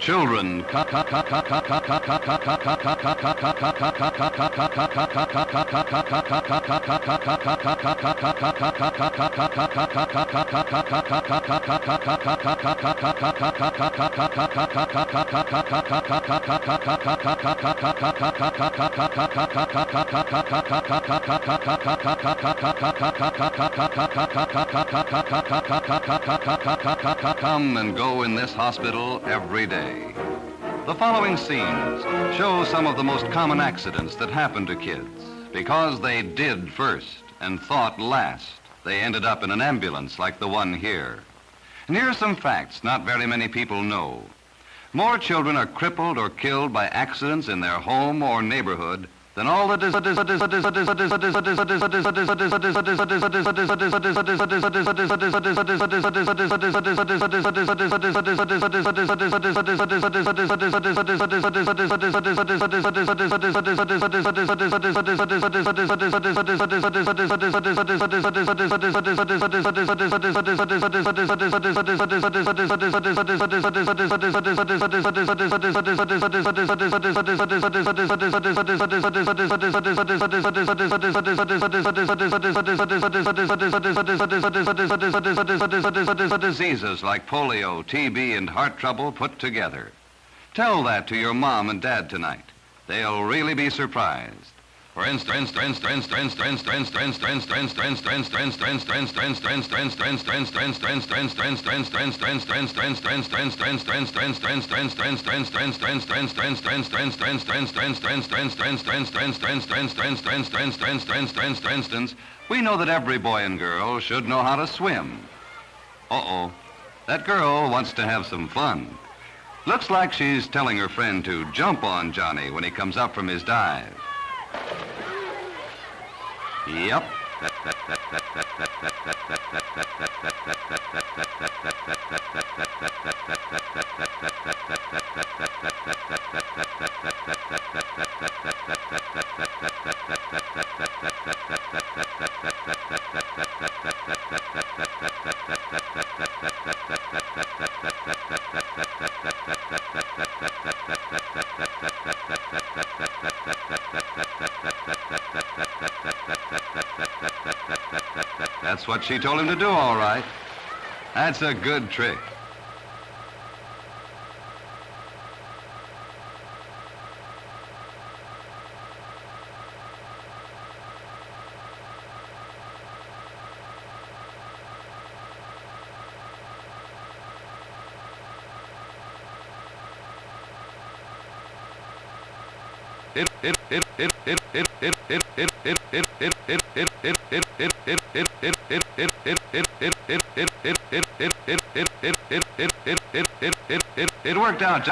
Children, come and go in this hospital every day. The following scenes show some of the most common accidents that happen to kids. Because they did first and thought last, they ended up in an ambulance like the one here. And here are some facts not very many people know. More children are crippled or killed by accidents in their home or neighborhood than all the diseases like polio, TB, and heart trouble put together. Tell that to your mom and dad tonight. They'll really be surprised. For instance, we know that every boy and girl should know how to swim. Uh-oh, that girl wants to have some fun. Looks like she's telling her friend to jump on Johnny when he comes up from his dive. Yep. That's what she told him to do, all right. That's a good trick. It worked out.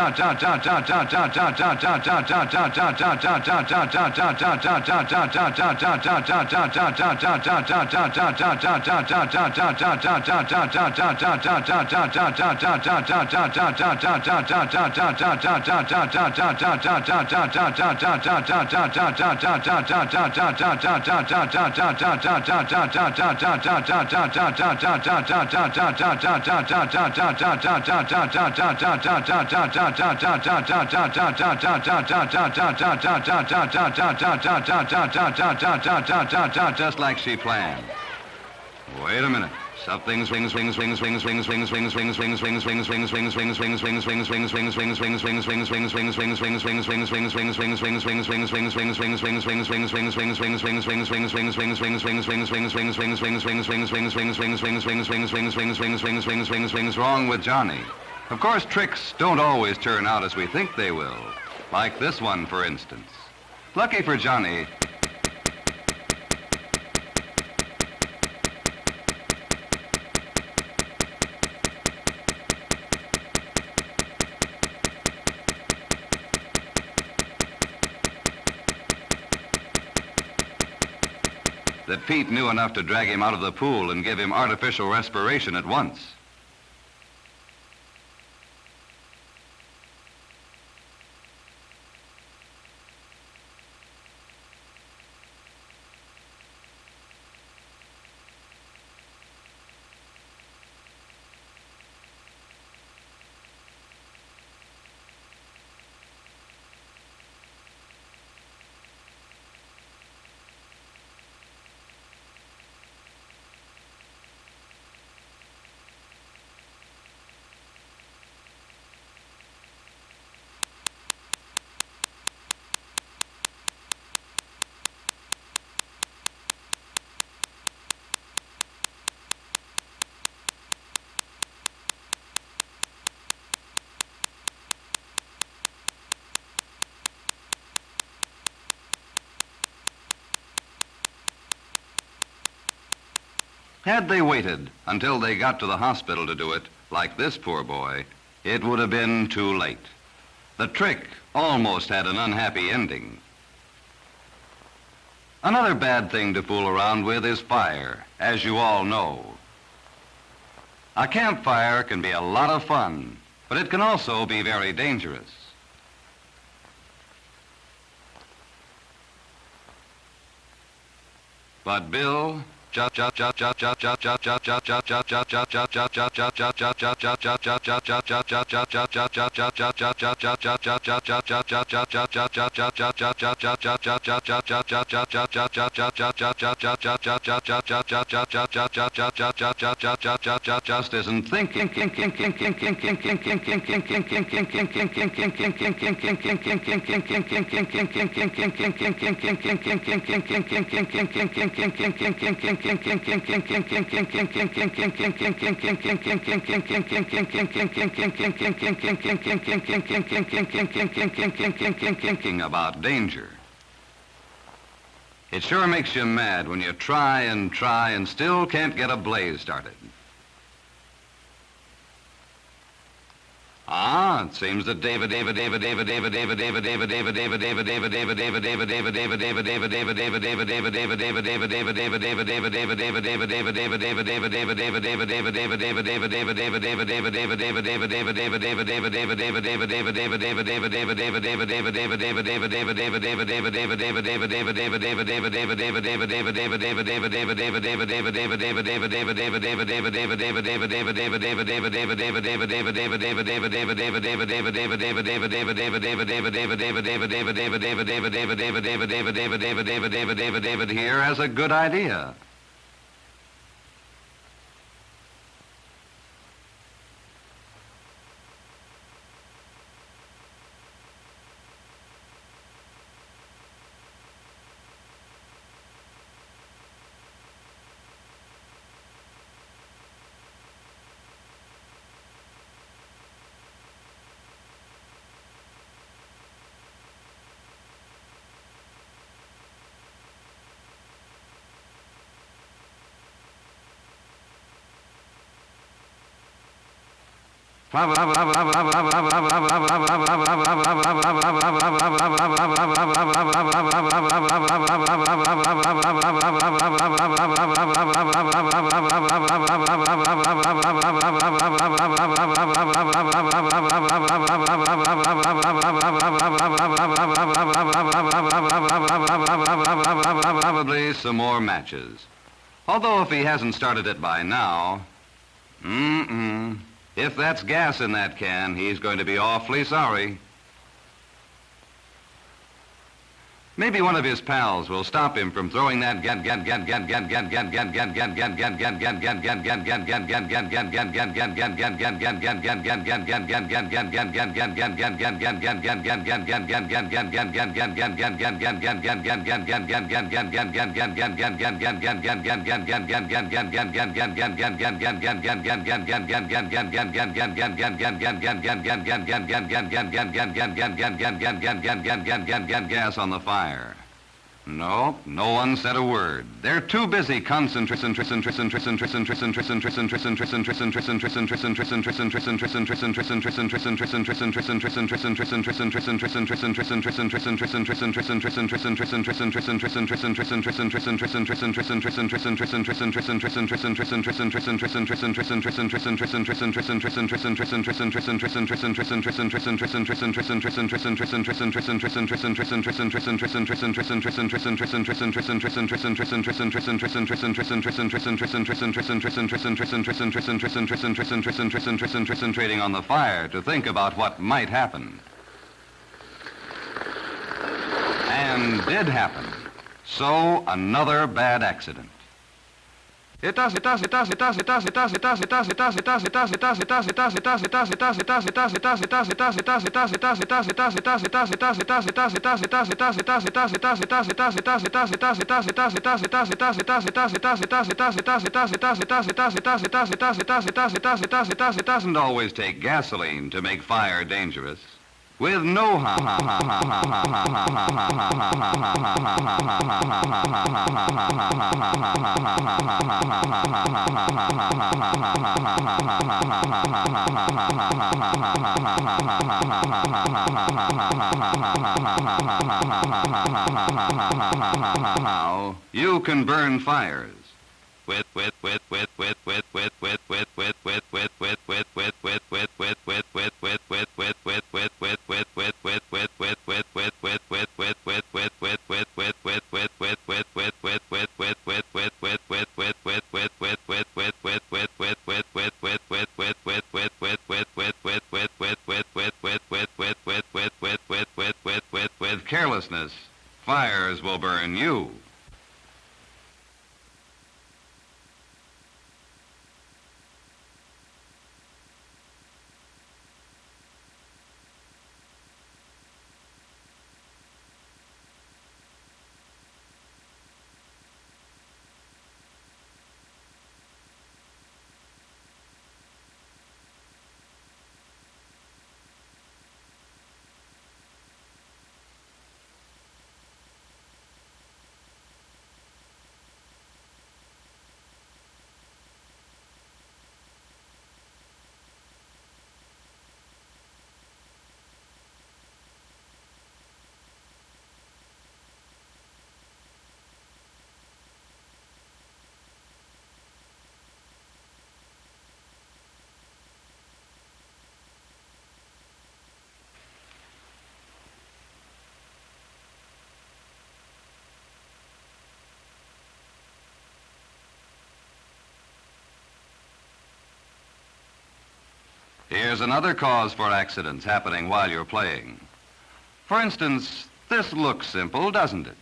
Just like she planned. Wait a minute. Something swings. Wrong with Johnny. Of course, tricks don't always turn out as we think they will. Like this one, for instance. Lucky for Johnny, that Pete knew enough to drag him out of the pool and give him artificial respiration at once. Had they waited until they got to the hospital to do it, like this poor boy, it would have been too late. The trick almost had an unhappy ending. Another bad thing to fool around with is fire, as you all know. A campfire can be a lot of fun, but it can also be very dangerous. But Bill just isn't thinking. Thinking about danger. It sure makes you mad when you try and still can't get a blaze started. It seems that David here has a good idea. Probably some more matches. Although if he hasn't started it by now, if that's gas in that can, he's going to be awfully sorry. Maybe one of his pals will stop him from throwing that gas on the fire. No, no one said a word. They're too busy concentrating. Concentrating on the fire to think about what might happen. And did happen. So another bad accident. It does. It doesn't always take gasoline to make fire dangerous. with no how you can burn fires with carelessness. Fires will burn you. Here's another cause for accidents happening while you're playing. For instance, this looks simple, doesn't it?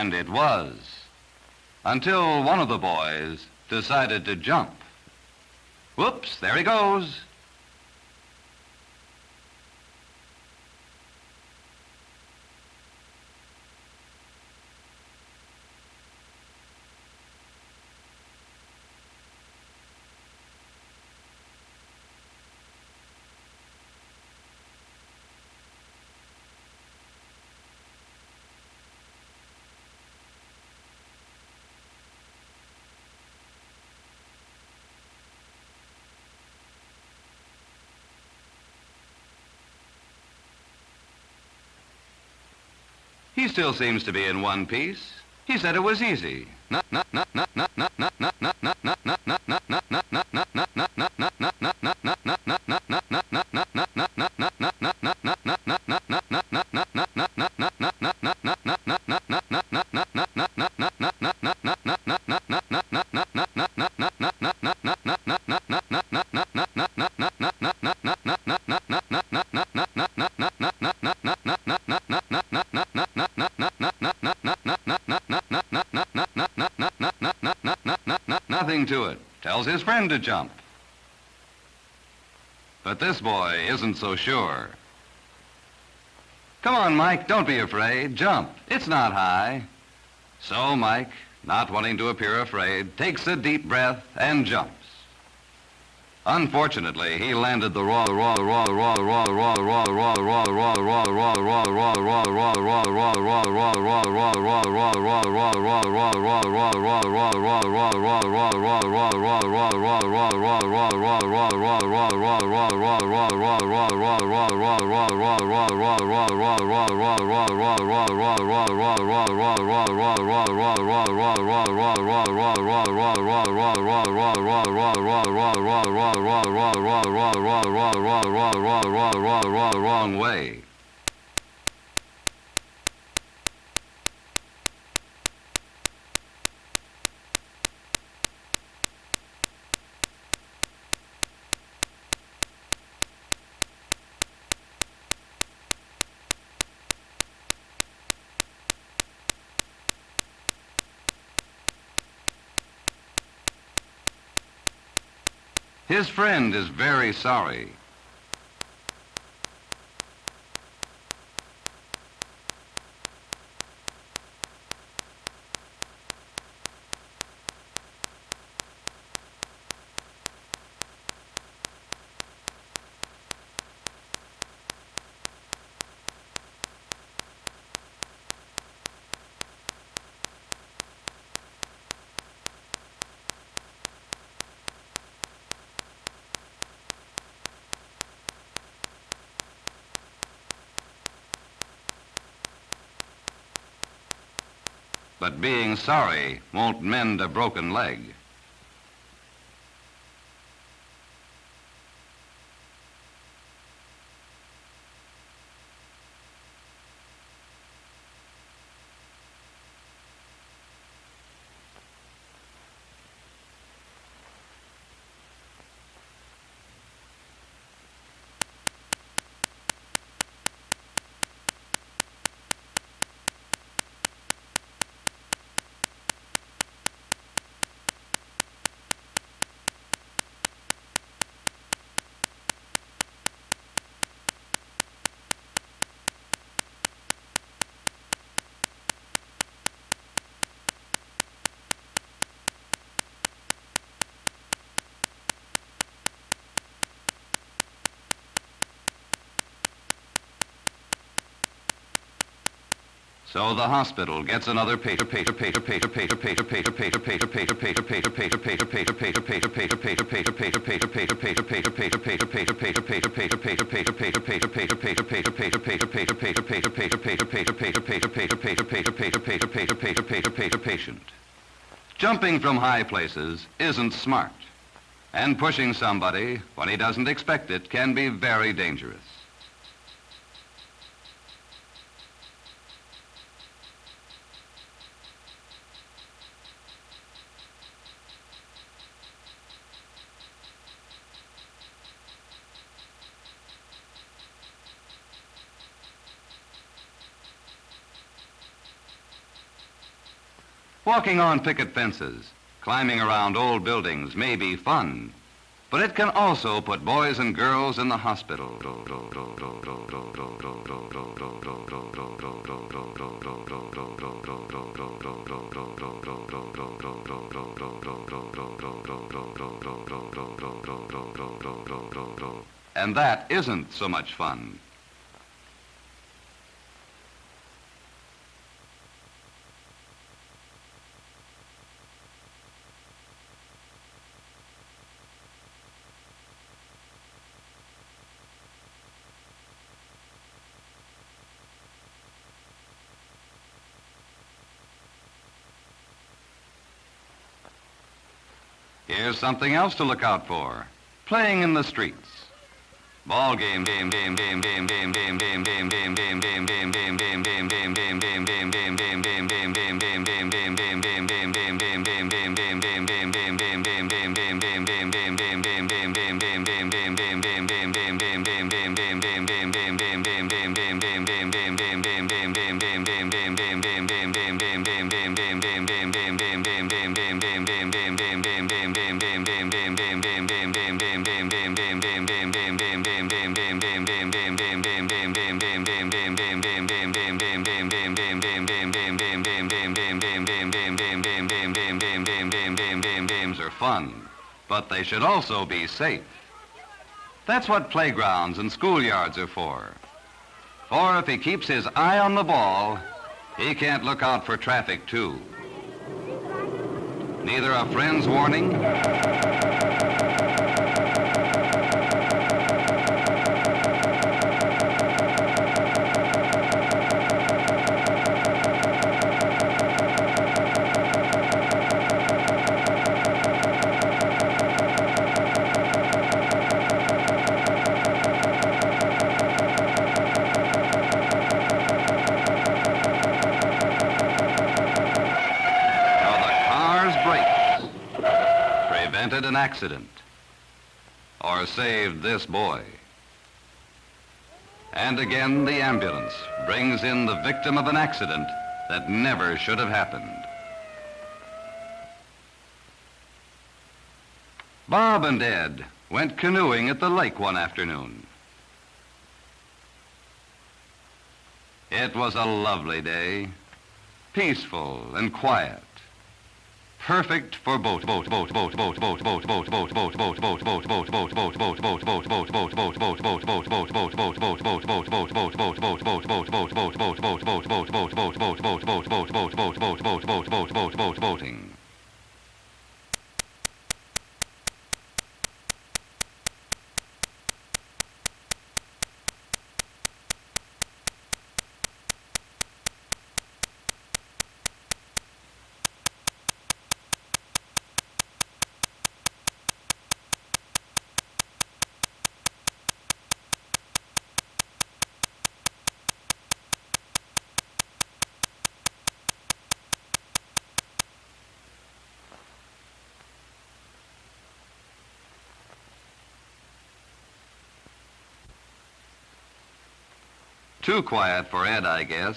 And it was, until one of the boys decided to jump. Whoops, there he goes. He still seems to be in one piece. He said it was easy. Nothing to it. Tells his friend to jump. But this boy isn't so sure. Come on, Mike, don't be afraid. Jump. It's not high. So Mike not wanting to appear afraid, takes a deep breath and jumps. Unfortunately, he landed the wrong way. His friend is very sorry. But being sorry won't mend a broken leg. So the hospital gets another patient. Jumping from high places isn't smart, and pushing somebody when he doesn't expect it can be very dangerous. Walking on picket fences, climbing around old buildings may be fun, but it can also put boys and girls in the hospital. And that isn't so much fun. Here's something else to look out for. Playing in the streets. Ball game. fun, but they should also be safe. That's what playgrounds and schoolyards are for. For if he keeps his eye on the ball, he can't look out for traffic too. Neither a friend's warning prevented an accident or saved this boy. And again, the ambulance brings in the victim of an accident that never should have happened. Bob and Ed went canoeing at the lake one afternoon. It was a lovely day, peaceful and quiet. Perfect for boat. Too quiet for Ed, I guess.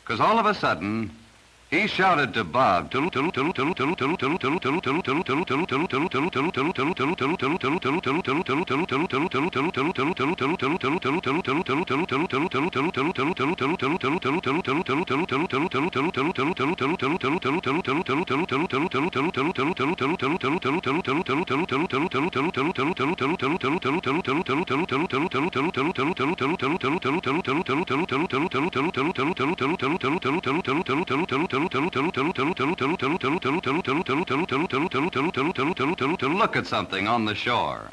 Because all of a sudden, he shouted to Bob to look at something on the shore.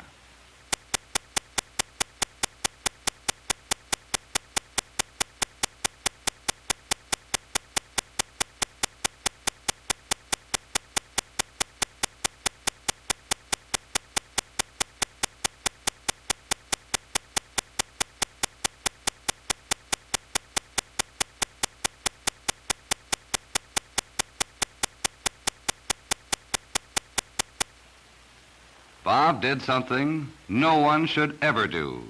Bob did something no one should ever do.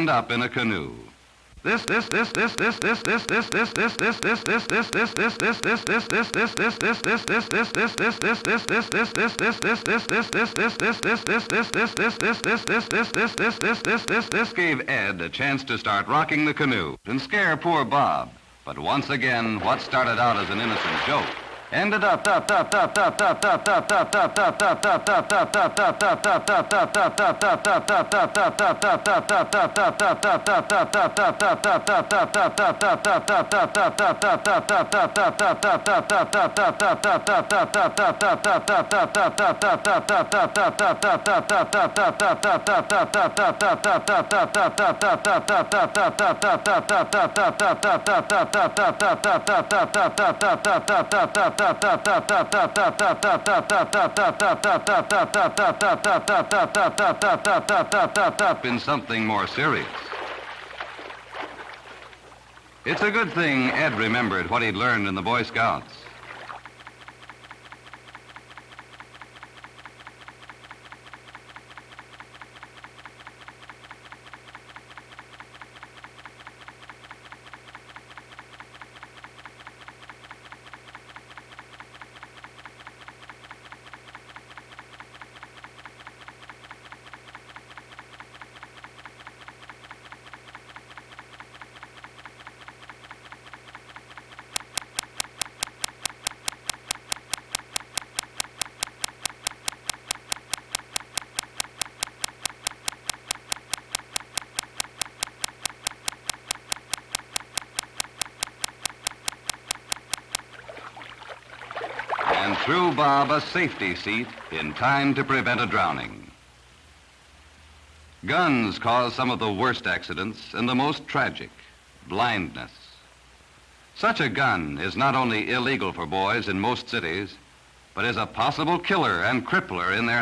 Stand up in a canoe. This gave Ed a chance to start rocking the canoe and scare poor Bob. But once again, what started out as an innocent joke Ended up. In something more serious. It's a good thing Ed remembered what he'd learned in the Boy Scouts. And threw Bob a safety seat in time to prevent a drowning. Guns cause some of the worst accidents and the most tragic, blindness. Such a gun is not only illegal for boys in most cities, but is a possible killer and crippler in their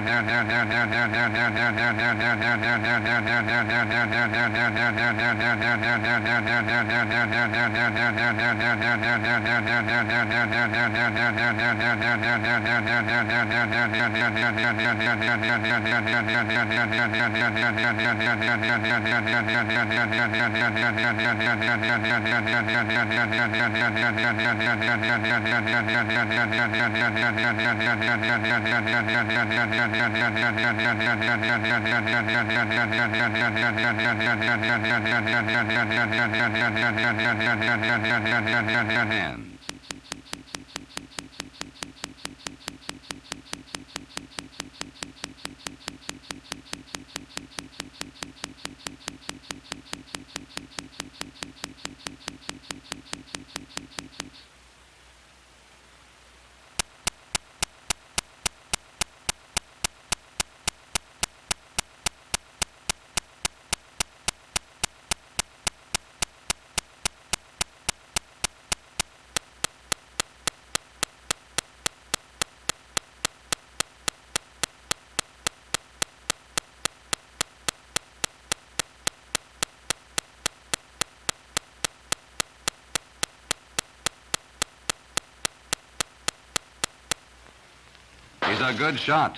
He's a good shot.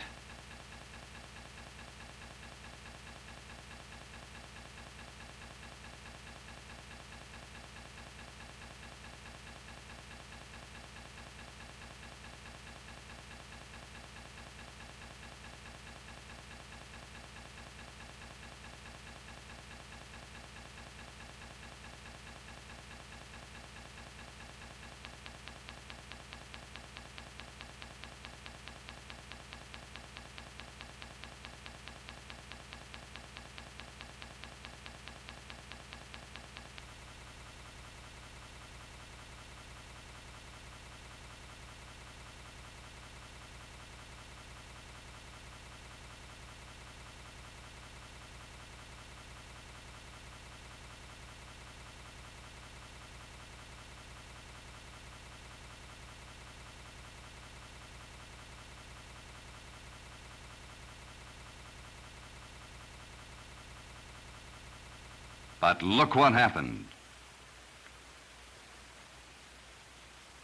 But look what happened.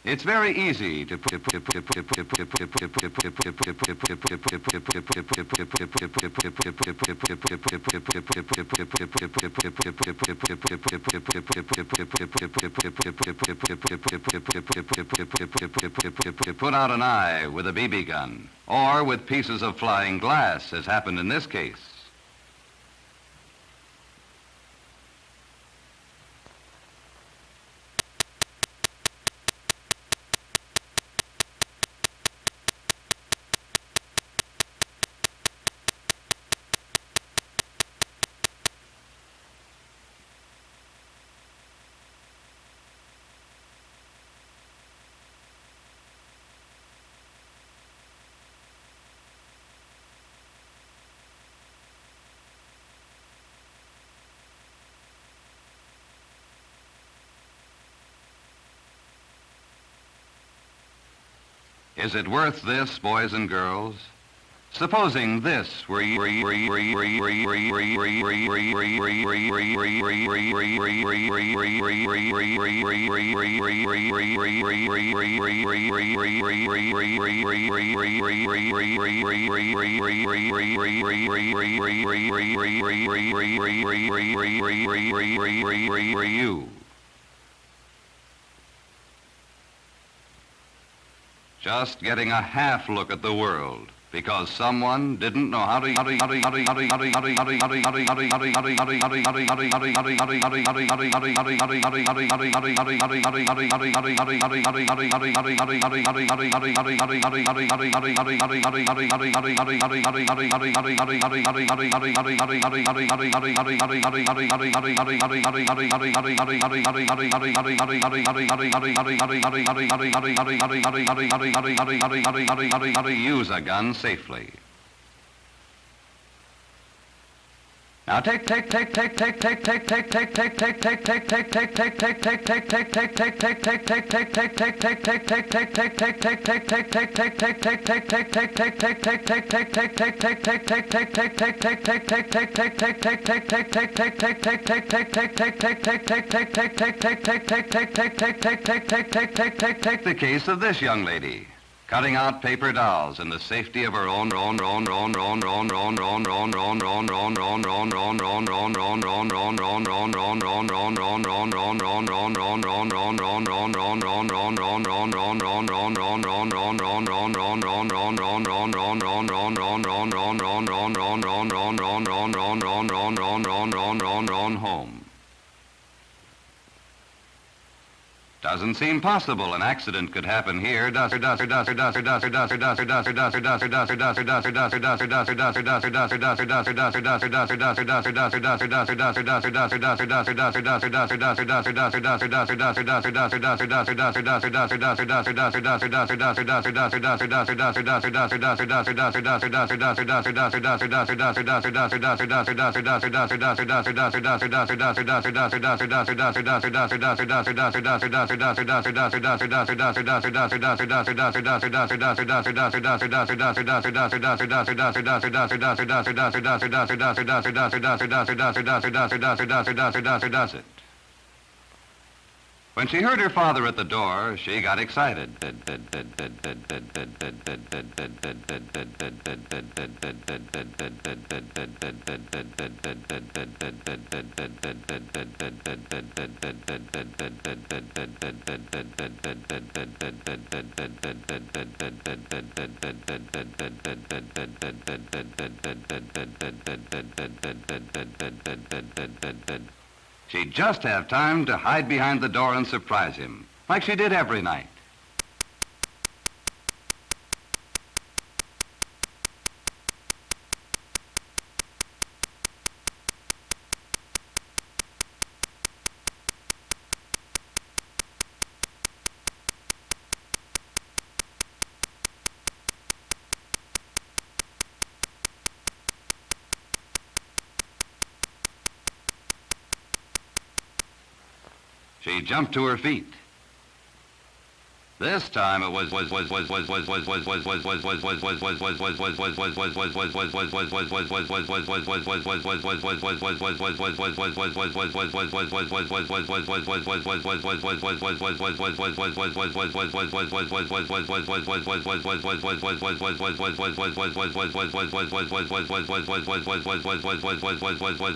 It's very easy to put out an eye with a BB gun or with pieces of flying glass, as happened in this case. Is it worth this, boys and girls? Supposing this were you. Just getting a half look at the world because someone didn't know how to use a gun safely. Now take the case of this young lady. Cutting out paper dolls in the safety of her own home. Doesn't seem possible an accident could happen here, does it? When she heard her father at the door, she got excited. She'd just have time to hide behind the door and surprise him, like she did every night. She jumped to her feet. This time it was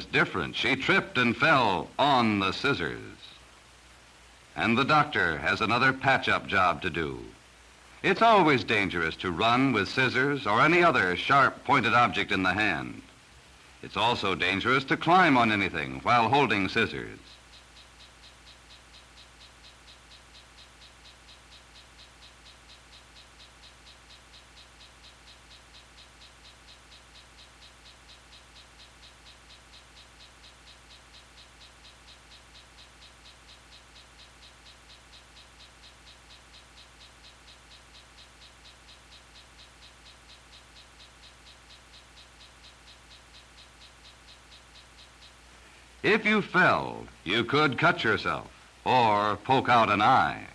different. She tripped and fell on the scissors. And the doctor has another patch-up job to do. It's always dangerous to run with scissors or any other sharp, pointed object in the hand. It's also dangerous to climb on anything while holding scissors. If you fell, you could cut yourself or poke out an eye.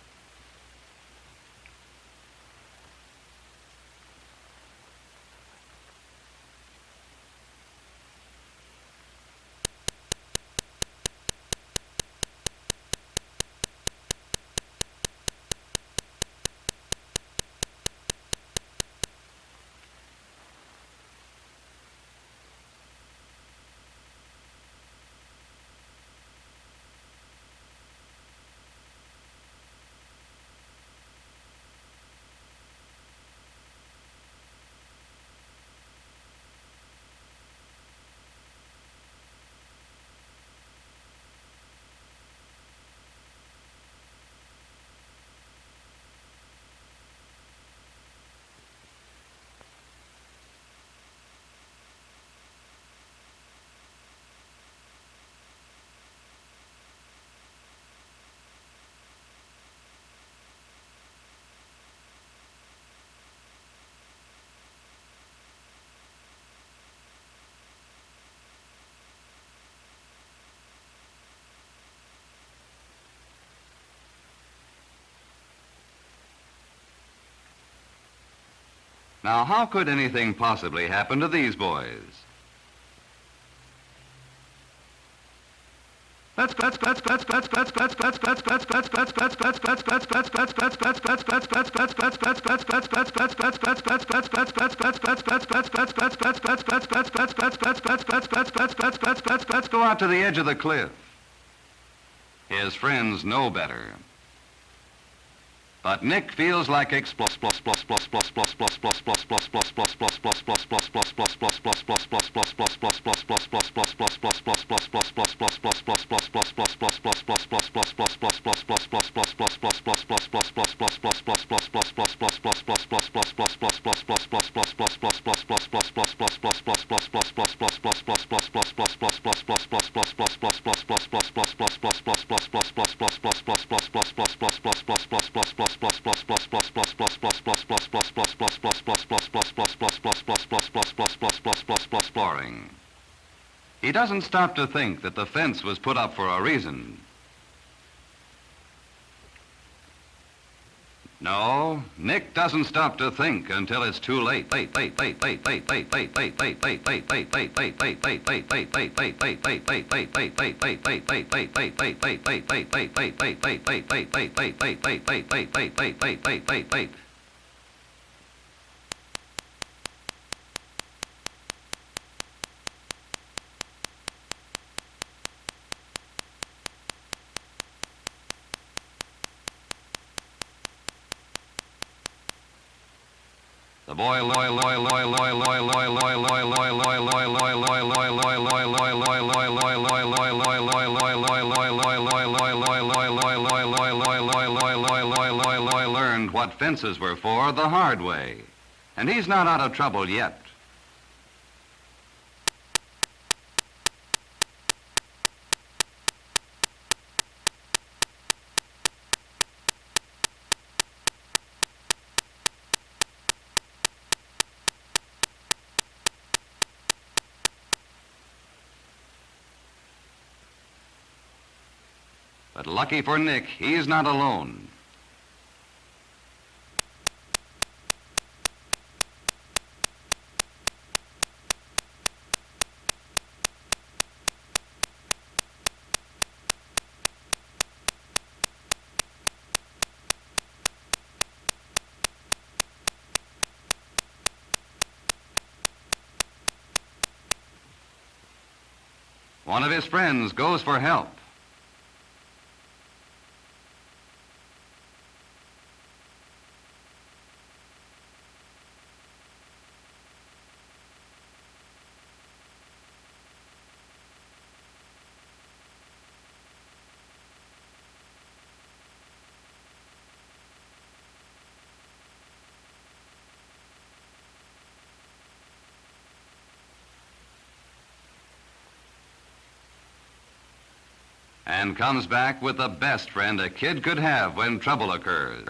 Now, how could anything possibly happen to these boys? Let's go out to the edge of the cliff. His friends know better. But Nick feels like exploring. He doesn't stop to think that the fence was put up for a reason. No, Nick doesn't stop to think until it's too late. The boy learned what fences were for the hard way, and he's not out of trouble yet. But lucky for Nick, he's not alone. One of his friends goes for help. And comes back with the best friend a kid could have when trouble occurs.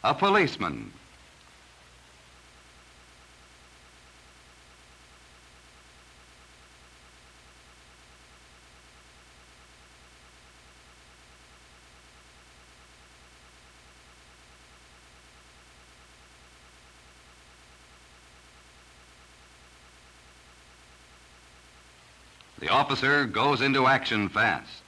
A policeman. The officer goes into action fast.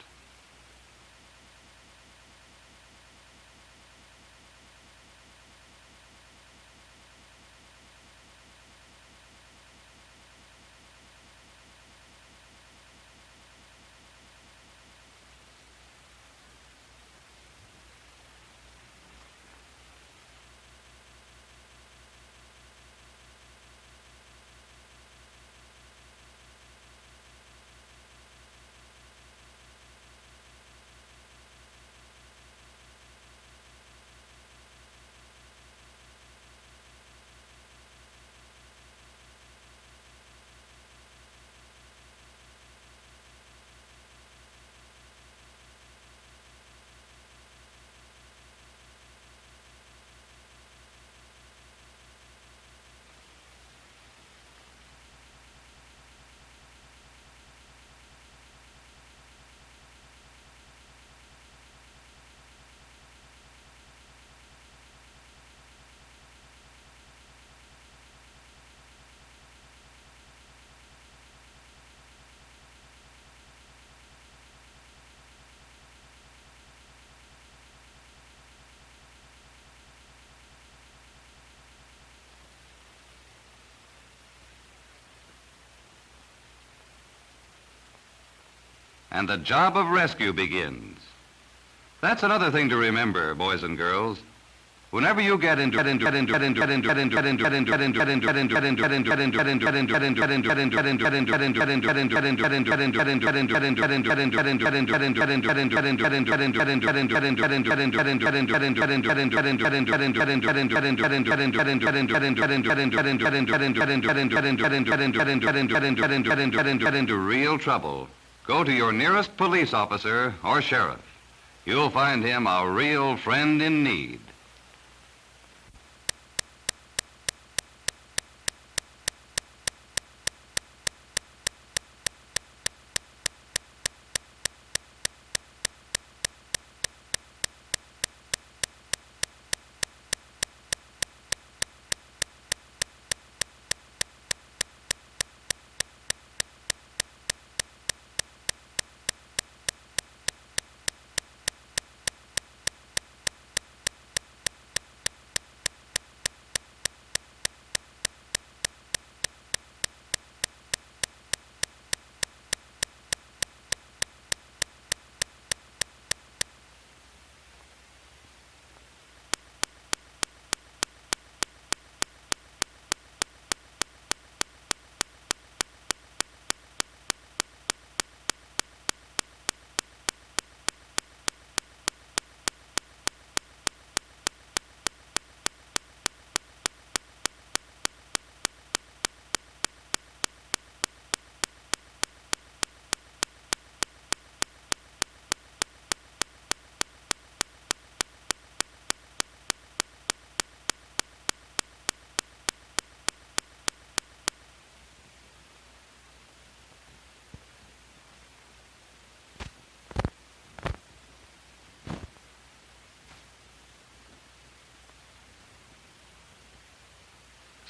and the job of rescue begins. That's another thing to remember, boys and girls. Whenever you get into real trouble, go to your nearest police officer or sheriff. You'll find him a real friend in need.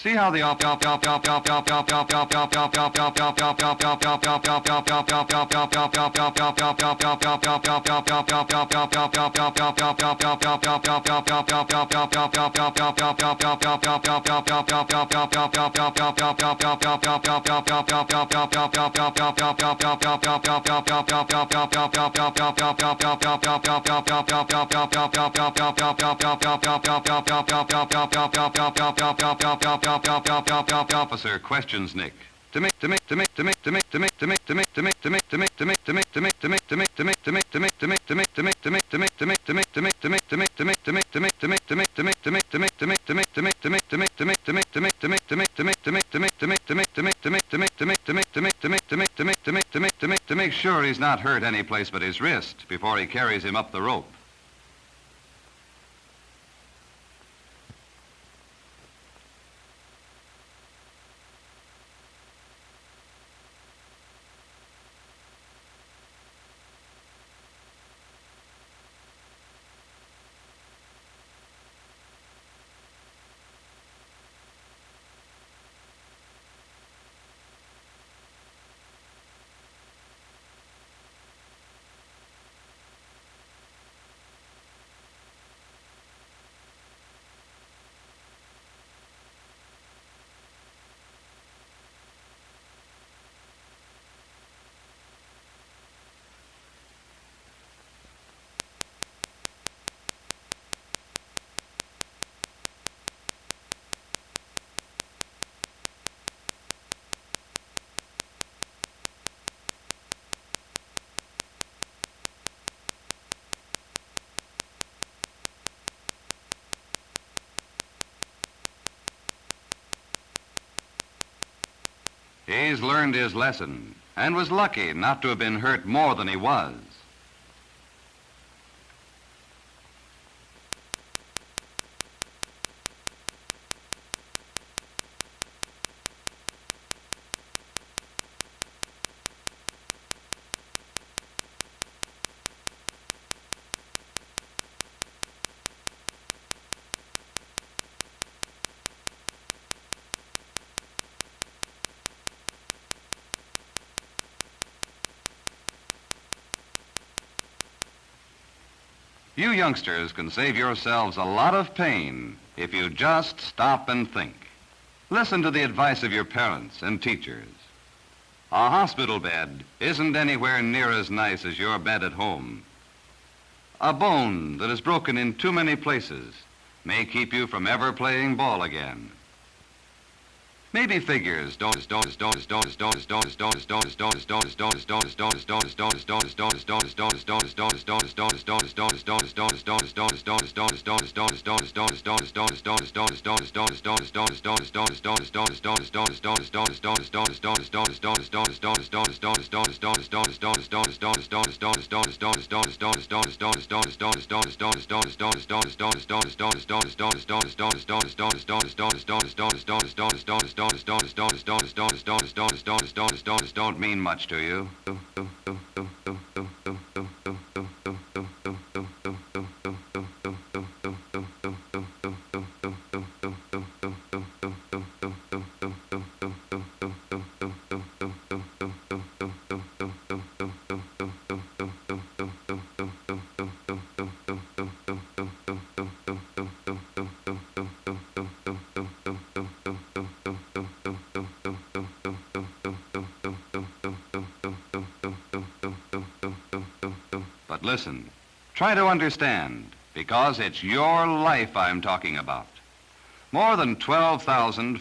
See how the officer questions Nick. To make sure he's not hurt any place but his wrist before he carries him up the rope. He's learned his lesson and was lucky not to have been hurt more than he was. You youngsters can save yourselves a lot of pain if you just stop and think. Listen to the advice of your parents and teachers. A hospital bed isn't anywhere near as nice as your bed at home. A bone that is broken in too many places may keep you from ever playing ball again. Maybe figures don't mean much to you. But listen, try to understand, because it's your life I'm talking about. More than 12,000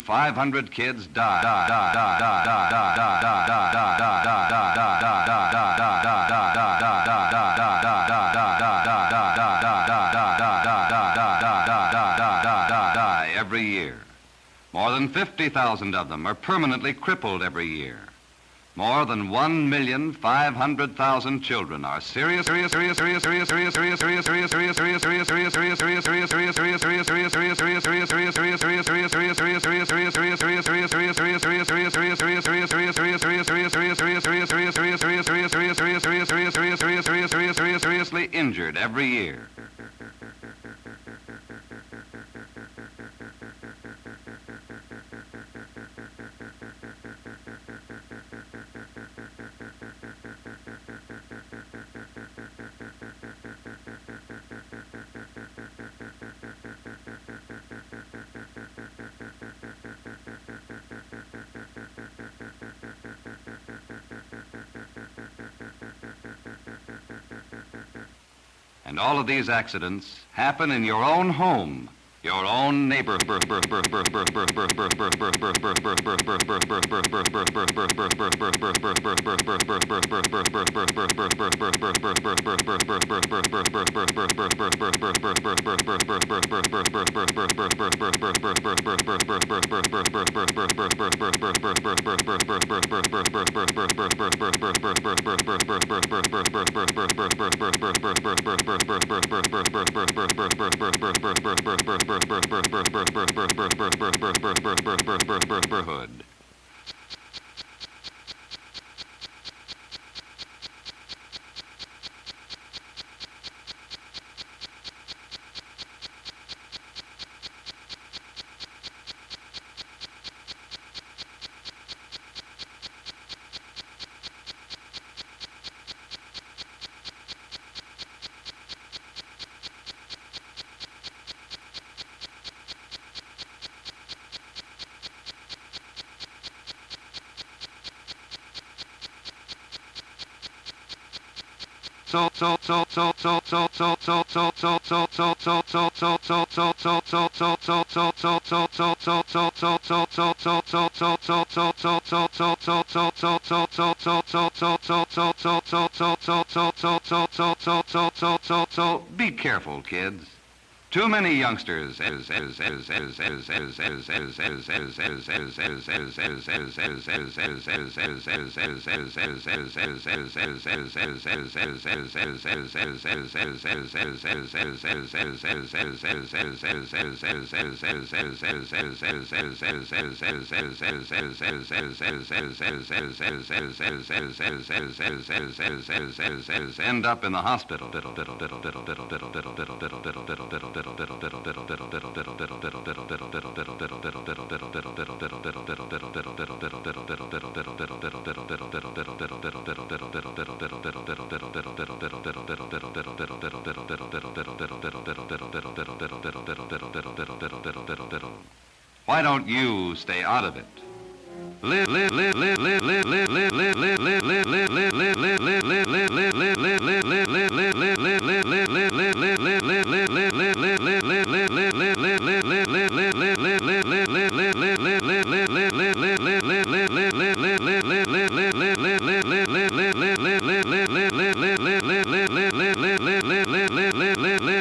500 kids die every year. More than 50,000 of them are permanently crippled every year. More than 1,500,000 children are seriously injured every year. And all of these accidents happen in your own home, your own neighborhood. Be careful, kids. Too many youngsters end up in the hospital. Why don't you stay out of it?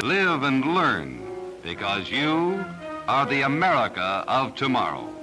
Live and learn, because you are the America of tomorrow.